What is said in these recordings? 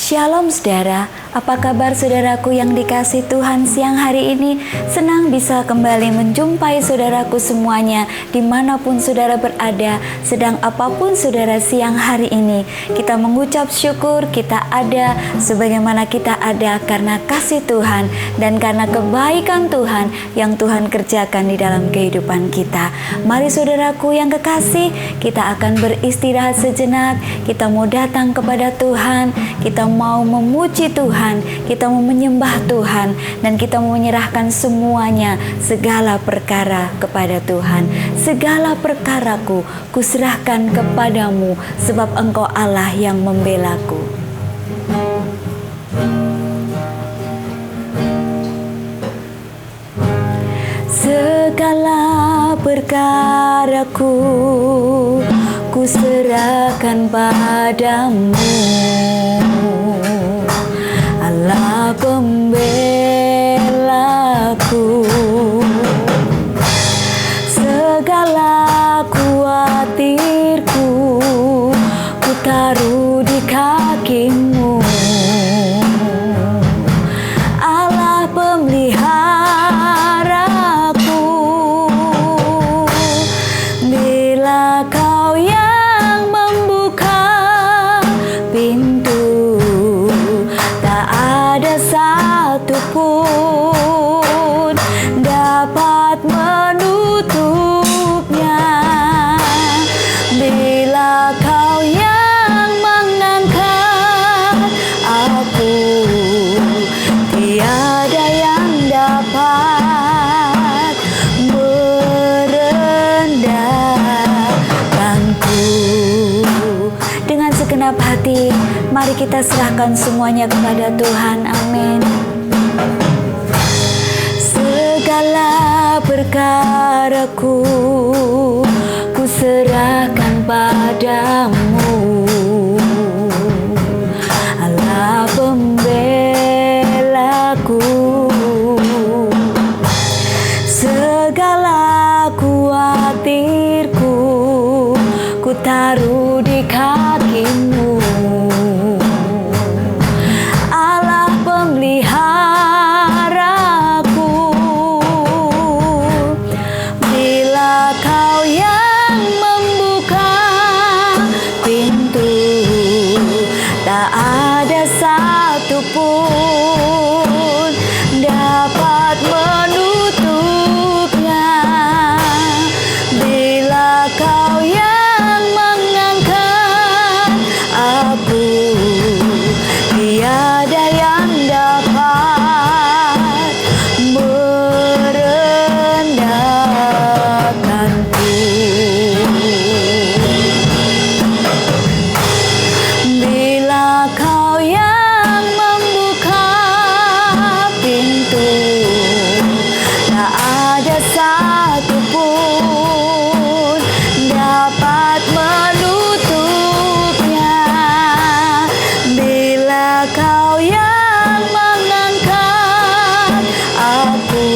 Shalom saudara, apa kabar saudaraku yang dikasihi Tuhan siang hari ini? Senang bisa kembali menjumpai saudaraku semuanya dimanapun saudara berada. Sedang apapun saudara siang hari ini, kita mengucap syukur kita ada sebagaimana kita ada karena kasih Tuhan dan karena kebaikan Tuhan yang Tuhan kerjakan di dalam kehidupan kita. Mari saudaraku yang kekasih, kita akan beristirahat sejenak. Kita mau datang kepada Tuhan, kita mau memuji Tuhan, kita mau menyembah Tuhan, dan kita mau menyerahkan semuanya, segala perkara kepada Tuhan. Segala perkaraku kuserahkan kepadamu, sebab Engkau Allah yang membelaku. Segala perkaraku kuserahkan padamu, Allah pembelaku. Segala khawatirku ku taruh di kakimu, Allah pemeliharaku. Bila Kau yang membuka pintu, tak ada satupun dapat menutupnya. Bila Kau yang mengangkat aku, tiada yang dapat merendahkanku. Dengan segenap hati, mari kita serahkan semuanya kepada Tuhan. Amin. Segala perkaraku ku serahkan padamu, Allah pembelaku. Segala khawatirku ku taruh di kakimu, Allah pemeliharaku. Bila Kau yang membuka pintu, tak ada satupun dapat menutupnya. Bila Kau yang mengangkat aku, tiada yang dapat merendahkanku. Bila Kau yang membuka pintu, tak ada satupun dapat menutupnya. Bila Kau yang mengangkat aku,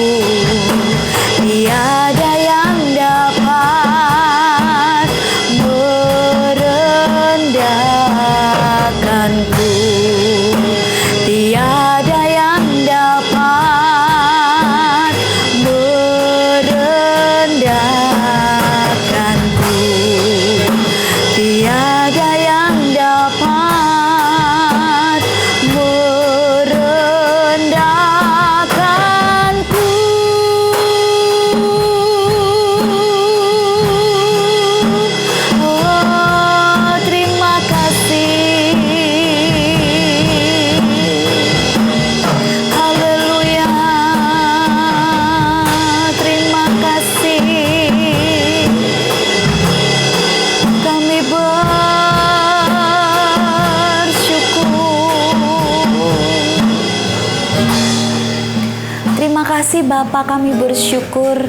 tiada yang dapat merendahkanku. Tiada yang dapat merendahkanku. Tiada yang dapat merendahkanku. Oh, terima kasih. Haleluya. Terima kasih. Kami bersyukur. Terima kasih Bapa, kami bersyukur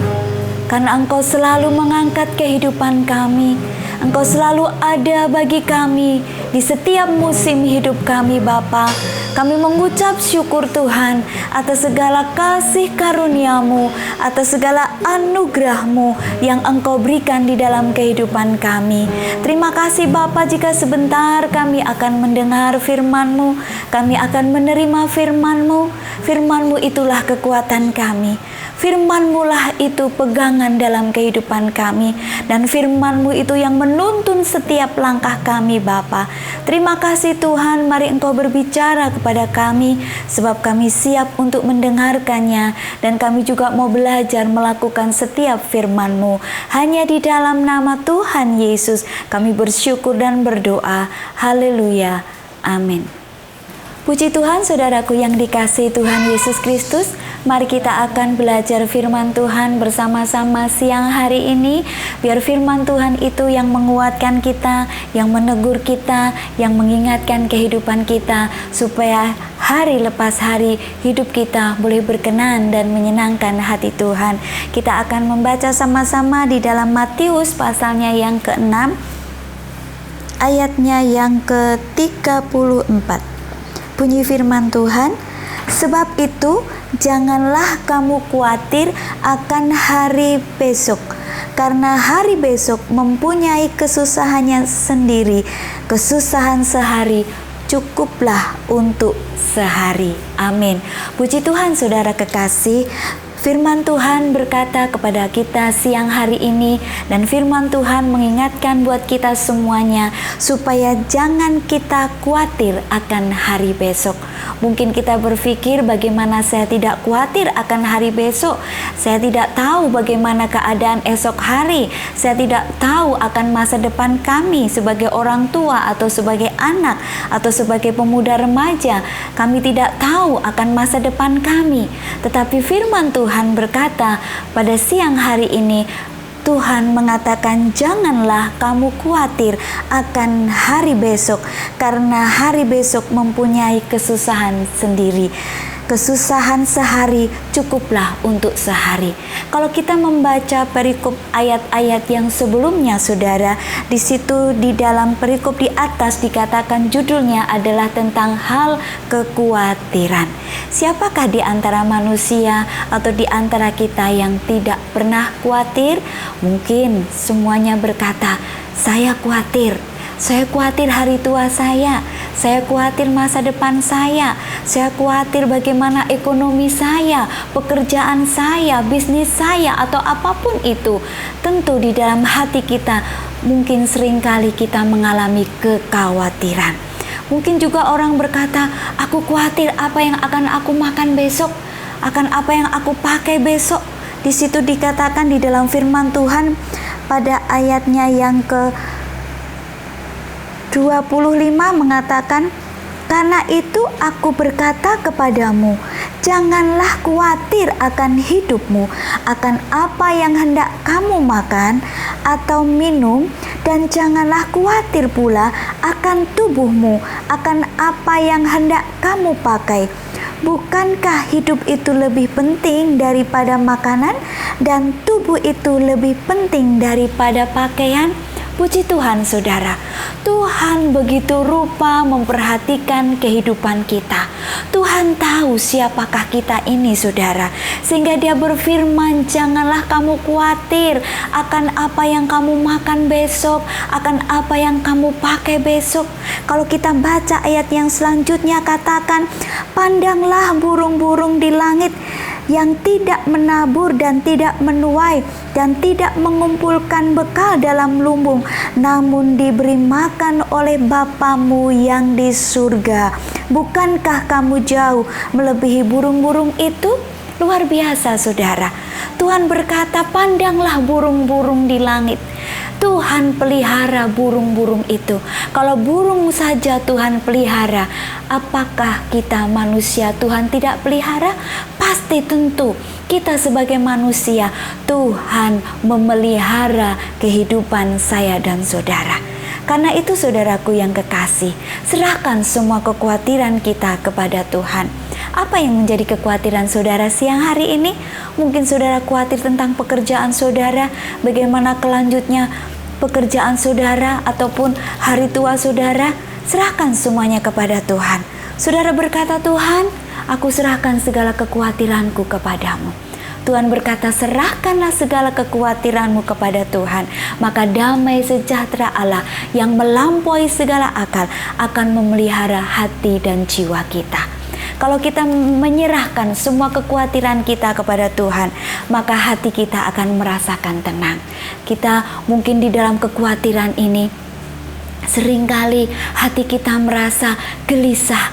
karena Engkau selalu mengangkat kehidupan kami. Engkau selalu ada bagi kami di setiap musim hidup kami Bapa. Kami mengucap syukur Tuhan atas segala kasih karunia-Mu, atas segala anugerah-Mu yang Engkau berikan di dalam kehidupan kami. Terima kasih Bapa jika sebentar kami akan mendengar firman-Mu. Kami akan menerima firman-Mu. Firman-Mu itulah kekuatan kami. Firman-Mu lah itu pegangan dalam kehidupan kami. Dan firman-Mu itu yang menuntun setiap langkah kami, Bapa. Terima kasih Tuhan, mari Engkau berbicara kepada kami, sebab kami siap untuk mendengarkannya. Dan kami juga mau belajar melakukan setiap firman-Mu. Hanya di dalam nama Tuhan Yesus kami bersyukur dan berdoa. Haleluya. Amin. Puji Tuhan, saudaraku yang dikasihi Tuhan Yesus Kristus. Mari kita akan belajar firman Tuhan bersama-sama siang hari ini. Biar firman Tuhan itu yang menguatkan kita, yang menegur kita, yang mengingatkan kehidupan kita, supaya hari lepas hari hidup kita boleh berkenan dan menyenangkan hati Tuhan. Kita akan membaca sama-sama di dalam Matius pasalnya yang ke-6, ayatnya yang ke-34. Bunyi firman Tuhan, sebab itu janganlah kamu khawatir akan hari besok, karena hari besok mempunyai kesusahannya sendiri. Kesusahan sehari cukuplah untuk sehari. Amin. Puji Tuhan, saudara kekasih. Firman Tuhan berkata kepada kita siang hari ini, dan firman Tuhan mengingatkan buat kita semuanya supaya jangan kita khawatir akan hari besok. Mungkin kita berpikir, bagaimana saya tidak khawatir akan hari besok? Saya tidak tahu bagaimana keadaan esok hari. Saya tidak tahu akan masa depan kami sebagai orang tua atau sebagai anak atau sebagai pemuda remaja. Kami tidak tahu akan masa depan kami. Tetapi firman Tuhan berkata pada siang hari ini, Tuhan mengatakan janganlah kamu khawatir akan hari besok, karena hari besok mempunyai kesusahan sendiri. Kesusahan sehari cukuplah untuk sehari. Kalau kita membaca perikop ayat-ayat yang sebelumnya, saudara, di situ di dalam perikop di atas dikatakan judulnya adalah tentang hal kekhawatiran. Siapakah di antara manusia atau di antara kita yang tidak pernah khawatir? Mungkin semuanya berkata, saya khawatir. Saya khawatir hari tua saya khawatir masa depan saya khawatir bagaimana ekonomi saya, pekerjaan saya, bisnis saya, atau apapun itu. Tentu di dalam hati kita mungkin seringkali kita mengalami kekhawatiran. Mungkin juga orang berkata, aku khawatir apa yang akan aku makan besok, akan apa yang aku pakai besok. Di situ dikatakan di dalam firman Tuhan pada ayatnya yang ke-25 mengatakan, karena itu aku berkata kepadamu, janganlah khawatir akan hidupmu, akan apa yang hendak kamu makan atau minum, dan janganlah khawatir pula akan tubuhmu, akan apa yang hendak kamu pakai. Bukankah hidup itu lebih penting daripada makanan, dan tubuh itu lebih penting daripada pakaian? Puji Tuhan, saudara. Tuhan begitu rupa memperhatikan kehidupan kita. Tuhan tahu siapakah kita ini, saudara. Sehingga Dia berfirman, janganlah kamu khawatir akan apa yang kamu makan besok, akan apa yang kamu pakai besok. Kalau kita baca ayat yang selanjutnya, katakan, pandanglah burung-burung di langit yang tidak menabur dan tidak menuai dan tidak mengumpulkan bekal dalam lumbung, namun diberi makan oleh Bapamu yang di surga. Bukankah kamu jauh melebihi burung-burung itu? Luar biasa, saudara. Tuhan berkata, pandanglah burung-burung di langit. Tuhan pelihara burung-burung itu. Kalau burung saja Tuhan pelihara, apakah kita manusia Tuhan tidak pelihara? Pasti tentu kita sebagai manusia, Tuhan memelihara kehidupan saya dan saudara. Karena itu, saudaraku yang kekasih, serahkan semua kekhawatiran kita kepada Tuhan. Apa yang menjadi kekhawatiran saudara siang hari ini? Mungkin saudara khawatir tentang pekerjaan saudara, bagaimana kelanjutnya pekerjaan saudara ataupun hari tua saudara. Serahkan semuanya kepada Tuhan. Saudara berkata, Tuhan, aku serahkan segala kekhawatiranku kepadamu. Tuhan berkata, serahkanlah segala kekhawatiranmu kepada Tuhan, maka damai sejahtera Allah yang melampaui segala akal akan memelihara hati dan jiwa kita. Kalau kita menyerahkan semua kekhawatiran kita kepada Tuhan, maka hati kita akan merasakan tenang. Kita mungkin di dalam kekhawatiran ini, seringkali hati kita merasa gelisah,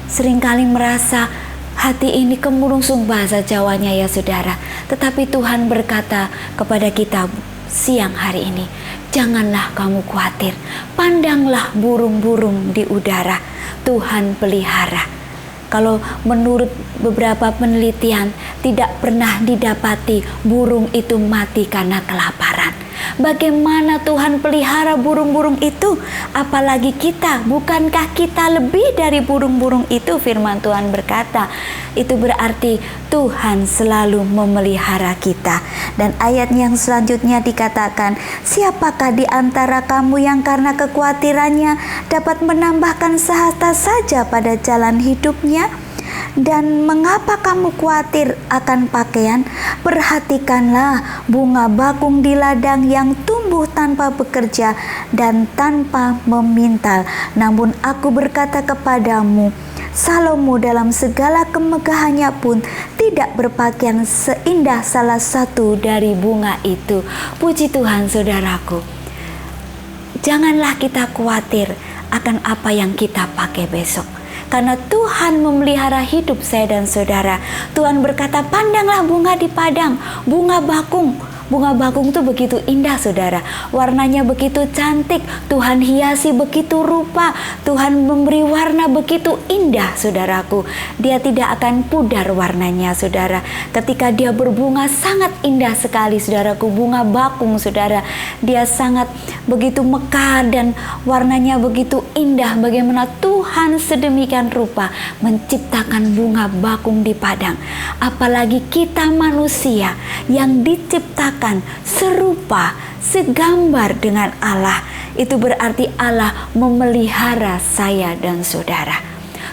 seringkali merasa hati ini kemurungsung, bahasa Jawanya ya saudara. Tetapi Tuhan berkata kepada kita siang hari ini, janganlah kamu khawatir, pandanglah burung-burung di udara, Tuhan pelihara. Kalau menurut beberapa penelitian, tidak pernah didapati burung itu mati karena kelaparan. Bagaimana Tuhan pelihara burung-burung itu? Apalagi kita, bukankah kita lebih dari burung-burung itu? Firman Tuhan berkata, itu berarti Tuhan selalu memelihara kita. Dan ayat yang selanjutnya dikatakan, siapakah di antara kamu yang karena kekhawatirannya dapat menambahkan sehasta saja pada jalan hidupnya? Dan mengapa kamu khawatir akan pakaian? Perhatikanlah bunga bakung di ladang yang tumbuh tanpa bekerja dan tanpa memintal. Namun aku berkata kepadamu, Salomo dalam segala kemegahannya pun tidak berpakaian seindah salah satu dari bunga itu. Puji Tuhan saudaraku. Janganlah kita khawatir akan apa yang kita pakai besok. Karena Tuhan memelihara hidup saya dan saudara. Tuhan berkata, pandanglah bunga di padang, bunga bakung. Bunga bakung itu begitu indah saudara, warnanya begitu cantik, Tuhan hiasi begitu rupa, Tuhan memberi warna begitu indah saudaraku. Dia tidak akan pudar warnanya saudara. Ketika dia berbunga sangat indah sekali saudaraku, bunga bakung saudara. Dia sangat begitu mekar dan warnanya begitu indah. Bagaimana Tuhan sedemikian rupa menciptakan bunga bakung di padang. Apalagi kita manusia yang diciptakan serupa, segambar dengan Allah. Itu berarti Allah memelihara saya dan saudara.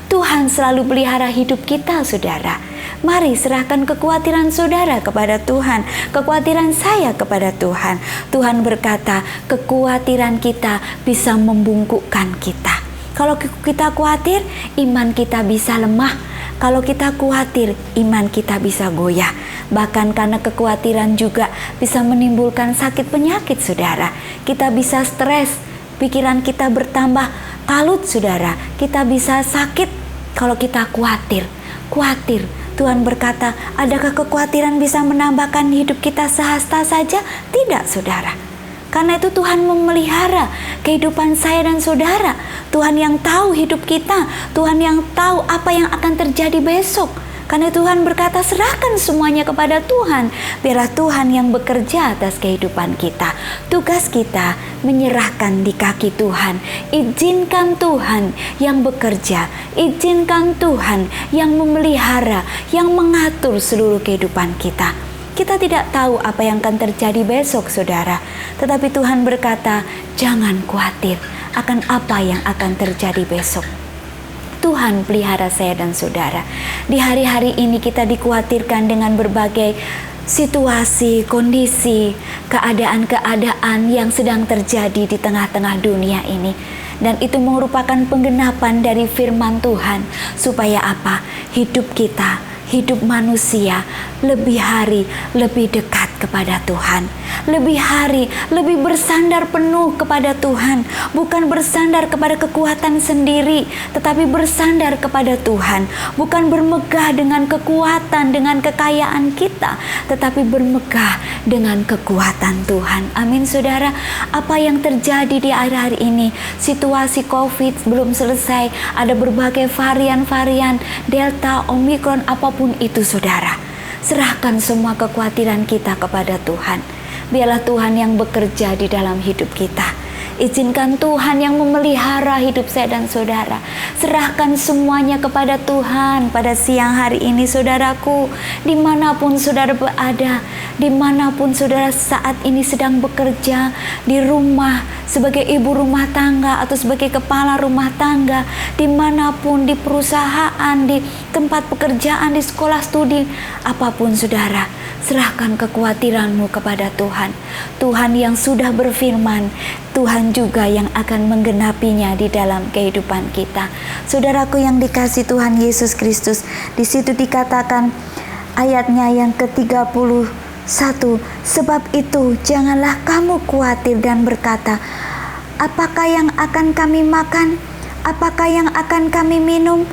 Tuhan selalu pelihara hidup kita saudara. Mari serahkan kekhawatiran saudara kepada Tuhan, kekhawatiran saya kepada Tuhan. Tuhan berkata, kekhawatiran kita bisa membungkukkan kita. Kalau kita khawatir, iman kita bisa lemah. Kalau kita khawatir, iman kita bisa goyah. Bahkan karena kekhawatiran juga bisa menimbulkan sakit penyakit saudara. Kita bisa stres, pikiran kita bertambah kalut saudara. Kita bisa sakit kalau kita khawatir. Tuhan berkata, adakah kekhawatiran bisa menambahkan hidup kita sehasta saja? Tidak saudara. Karena itu Tuhan memelihara kehidupan saya dan saudara. Tuhan yang tahu hidup kita. Tuhan yang tahu apa yang akan terjadi besok. Karena Tuhan berkata, serahkan semuanya kepada Tuhan. Biarlah Tuhan yang bekerja atas kehidupan kita. Tugas kita menyerahkan di kaki Tuhan. Izinkan Tuhan yang bekerja. Izinkan Tuhan yang memelihara, yang mengatur seluruh kehidupan kita. Kita tidak tahu apa yang akan terjadi besok saudara. Tetapi Tuhan berkata, jangan khawatir akan apa yang akan terjadi besok. Tuhan pelihara saya dan saudara. Di hari-hari ini kita dikhawatirkan dengan berbagai situasi, kondisi, keadaan-keadaan yang sedang terjadi di tengah-tengah dunia ini. Dan itu merupakan penggenapan dari firman Tuhan. Supaya apa? Hidup kita, hidup manusia lebih hari lebih dekat kepada Tuhan. Lebih hari lebih bersandar penuh kepada Tuhan. Bukan bersandar kepada kekuatan sendiri, tetapi bersandar kepada Tuhan. Bukan bermegah dengan kekuatan, dengan kekayaan kita, tetapi bermegah dengan kekuatan Tuhan. Amin saudara. Apa yang terjadi di akhir-akhir ini, situasi COVID belum selesai, ada berbagai varian-varian Delta, Omikron, apapun itu saudara. Serahkan semua kekhawatiran kita kepada Tuhan. Biarlah Tuhan yang bekerja di dalam hidup kita. Izinkan Tuhan yang memelihara hidup saya dan saudara. Serahkan semuanya kepada Tuhan pada siang hari ini saudaraku. Dimanapun saudara berada, dimanapun saudara saat ini sedang bekerja, di rumah, sebagai ibu rumah tangga atau sebagai kepala rumah tangga, dimanapun, di perusahaan, di tempat pekerjaan, di sekolah studi, apapun saudara, serahkan kekhawatiranmu kepada Tuhan. Tuhan yang sudah berfirman, Tuhan juga yang akan menggenapinya di dalam kehidupan kita. Saudaraku yang dikasihi Tuhan Yesus Kristus, di situ dikatakan ayatnya yang ke-31, sebab itu janganlah kamu khawatir dan berkata, apakah yang akan kami makan? Apakah yang akan kami minum?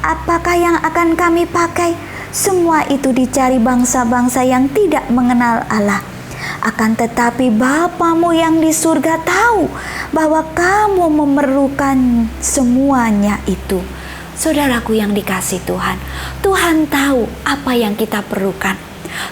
Apakah yang akan kami pakai? Semua itu dicari bangsa-bangsa yang tidak mengenal Allah. Akan tetapi Bapamu yang di surga tahu bahwa kamu memerlukan semuanya itu. Saudaraku yang dikasihi Tuhan, Tuhan tahu apa yang kita perlukan.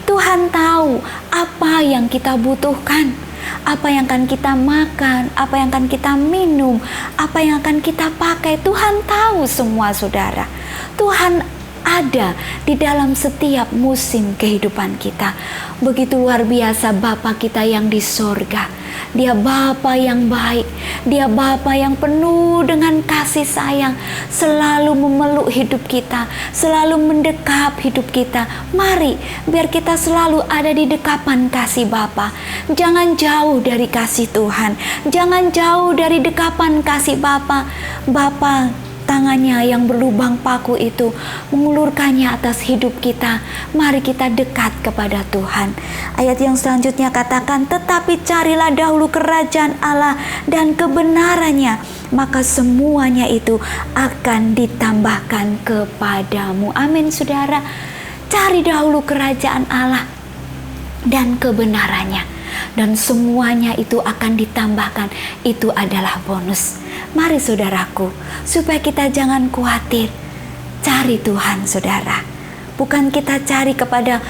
Tuhan tahu apa yang kita butuhkan, apa yang akan kita makan, apa yang akan kita minum, apa yang akan kita pakai. Tuhan tahu semua saudara. Tuhan ada di dalam setiap musim kehidupan kita. Begitu luar biasa Bapa kita yang di sorga. Dia Bapa yang baik, Dia Bapa yang penuh dengan kasih sayang, selalu memeluk hidup kita, selalu mendekap hidup kita. Mari, biar kita selalu ada di dekapan kasih Bapa. Jangan jauh dari kasih Tuhan, jangan jauh dari dekapan kasih Bapa. Bapa, tangannya yang berlubang paku itu mengulurkannya atas hidup kita. Mari kita dekat kepada Tuhan. Ayat yang selanjutnya katakan, tetapi carilah dahulu kerajaan Allah dan kebenarannya, maka semuanya itu akan ditambahkan kepadamu. Amin saudara. Cari dahulu kerajaan Allah dan kebenarannya, dan semuanya itu akan ditambahkan. Itu adalah bonus. Mari saudaraku, supaya kita jangan khawatir, cari Tuhan saudara. Bukan kita cari kepada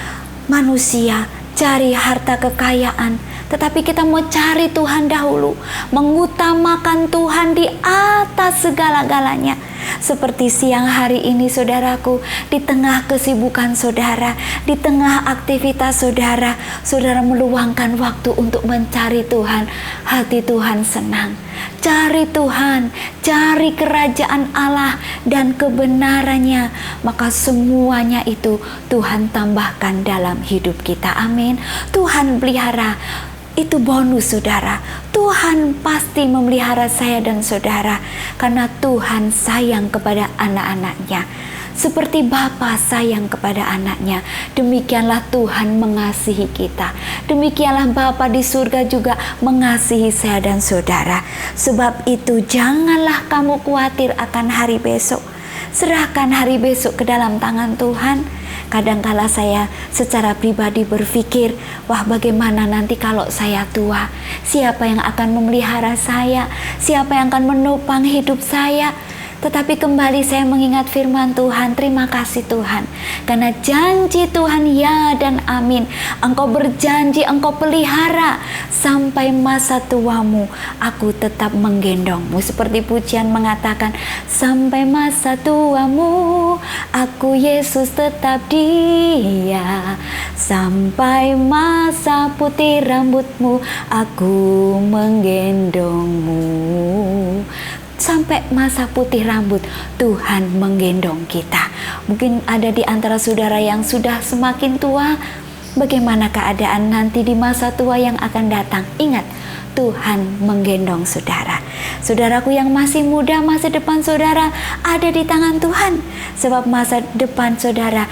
manusia, cari harta kekayaan, tetapi kita mau cari Tuhan dahulu, mengutamakan Tuhan di atas segala-galanya. Seperti siang hari ini saudaraku, di tengah kesibukan saudara, di tengah aktivitas saudara, saudara meluangkan waktu untuk mencari Tuhan. Hati Tuhan senang. Cari Tuhan, cari kerajaan Allah dan kebenarannya, maka semuanya itu Tuhan tambahkan dalam hidup kita. Amin. Tuhan pelihara. Itu bonus saudara. Tuhan pasti memelihara saya dan saudara, karena Tuhan sayang kepada anak-anaknya. Seperti Bapa sayang kepada anaknya, demikianlah Tuhan mengasihi kita. Demikianlah Bapa di surga juga mengasihi saya dan saudara. Sebab itu janganlah kamu khawatir akan hari besok. Serahkan hari besok ke dalam tangan Tuhan. Kadangkala saya secara pribadi berpikir, wah bagaimana nanti kalau saya tua? Siapa yang akan memelihara saya? Siapa yang akan menopang hidup saya? Tetapi kembali saya mengingat firman Tuhan. Terima kasih Tuhan, karena janji Tuhan ya dan amin. Engkau berjanji, Engkau pelihara sampai masa tuamu. Aku tetap menggendongmu. Seperti pujian mengatakan, sampai masa tuamu aku Yesus tetap Dia. Sampai masa putih rambutmu aku menggendongmu. Sampai masa putih rambut Tuhan menggendong kita. Mungkin ada di antara saudara yang sudah semakin tua. Bagaimana keadaan nanti di masa tua yang akan datang? Ingat, Tuhan menggendong saudara. Saudaraku yang masih muda, masa depan saudara ada di tangan Tuhan. Sebab masa depan saudara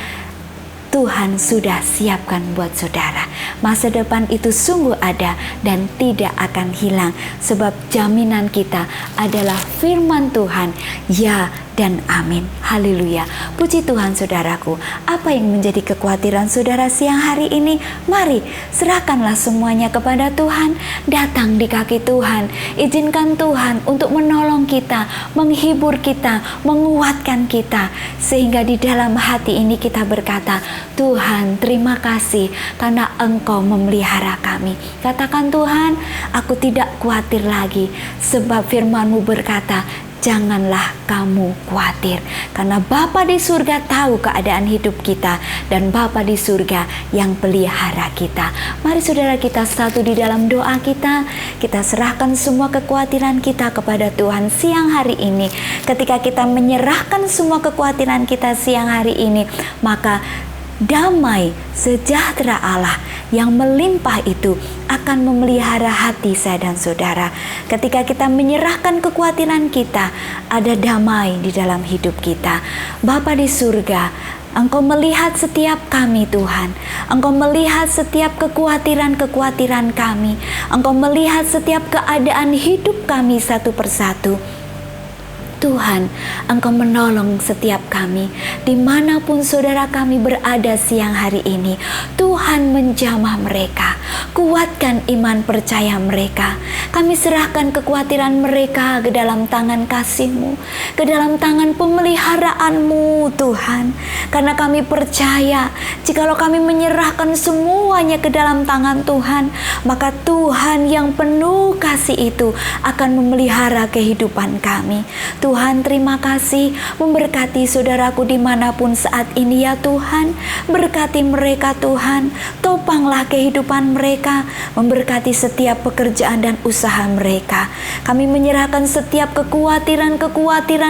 Tuhan sudah siapkan buat saudara. Masa depan itu sungguh ada dan tidak akan hilang. Sebab jaminan kita adalah firman Tuhan, ya dan amin. Haleluya. Puji Tuhan saudaraku. Apa yang menjadi kekhawatiran saudara siang hari ini? Mari serahkanlah semuanya kepada Tuhan. Datang di kaki Tuhan. Izinkan Tuhan untuk menolong kita, menghibur kita, menguatkan kita. Sehingga di dalam hati ini kita berkata, Tuhan terima kasih karena Engkau memelihara kami. Katakan, Tuhan, aku tidak khawatir lagi, sebab firman-Mu berkata, janganlah kamu khawatir, karena Bapa di surga tahu keadaan hidup kita, dan Bapa di surga yang pelihara kita. Mari saudara kita satu di dalam doa kita serahkan semua kekhawatiran kita kepada Tuhan siang hari ini. Ketika kita menyerahkan semua kekhawatiran kita siang hari ini, maka damai sejahtera Allah yang melimpah itu akan memelihara hati saya dan saudara. Ketika kita menyerahkan kekhawatiran kita, ada damai di dalam hidup kita. Bapa di surga, Engkau melihat setiap kami Tuhan. Engkau melihat setiap kekhawatiran-kekhawatiran kami. Engkau melihat setiap keadaan hidup kami satu persatu. Tuhan, Engkau menolong setiap kami dimanapun saudara kami berada siang hari ini. Tuhan menjamah mereka, kuatkan iman percaya mereka. Kami serahkan kekhawatiran mereka ke dalam tangan kasih-Mu, ke dalam tangan pemeliharaan-Mu Tuhan. Karena kami percaya jikalau kami menyerahkan semuanya ke dalam tangan Tuhan, maka Tuhan yang penuh kasih itu akan memelihara kehidupan kami. Tuhan terima kasih, memberkati saudaraku dimanapun saat ini ya Tuhan. Berkati mereka Tuhan, topanglah kehidupan mereka, memberkati setiap pekerjaan dan usaha mereka. Kami menyerahkan setiap kekhawatiran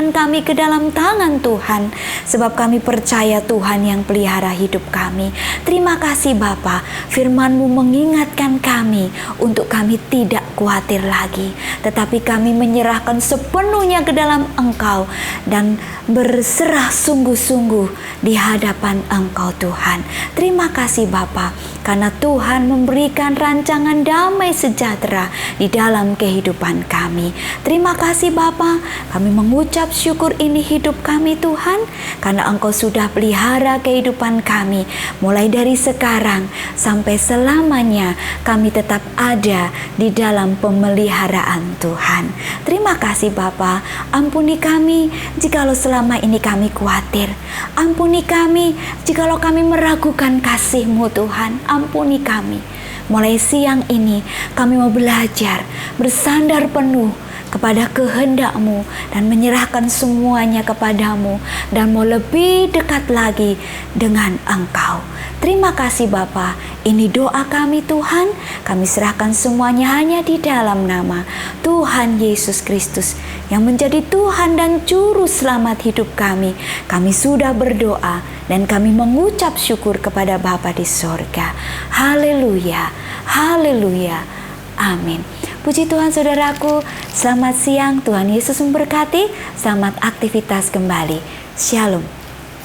kami ke dalam tangan Tuhan, sebab kami percaya Tuhan yang pelihara hidup kami. Terima kasih Bapa, firman-Mu mengingatkan kami untuk kami tidak khawatir lagi, tetapi kami menyerahkan sepenuhnya ke dalam Engkau dan berserah sungguh-sungguh di hadapan Engkau Tuhan. Terima kasih Bapa, karena Tuhan memberikan rancangan damai sejahtera di dalam kehidupan kami. Terima kasih Bapa, kami mengucap syukur ini hidup kami Tuhan, karena Engkau sudah pelihara kehidupan kami. Mulai dari sekarang sampai selamanya kami tetap ada di dalam pemeliharaan Tuhan. Terima kasih Bapa, ampuni kami jikalau selama ini kami khawatir. Ampuni kami jikalau kami meragukan kasih-Mu Tuhan. Ampuni kami. Mulai siang ini kami mau belajar bersandar penuh kepada kehendak-Mu dan menyerahkan semuanya kepada-Mu, dan mau lebih dekat lagi dengan Engkau. Terima kasih Bapa, ini doa kami Tuhan. Kami serahkan semuanya hanya di dalam nama Tuhan Yesus Kristus yang menjadi Tuhan dan Juru Selamat hidup kami. Kami sudah berdoa dan kami mengucap syukur kepada Bapa di sorga. Haleluya, haleluya, amin. Puji Tuhan saudaraku, selamat siang, Tuhan Yesus memberkati. Selamat aktivitas kembali. Shalom.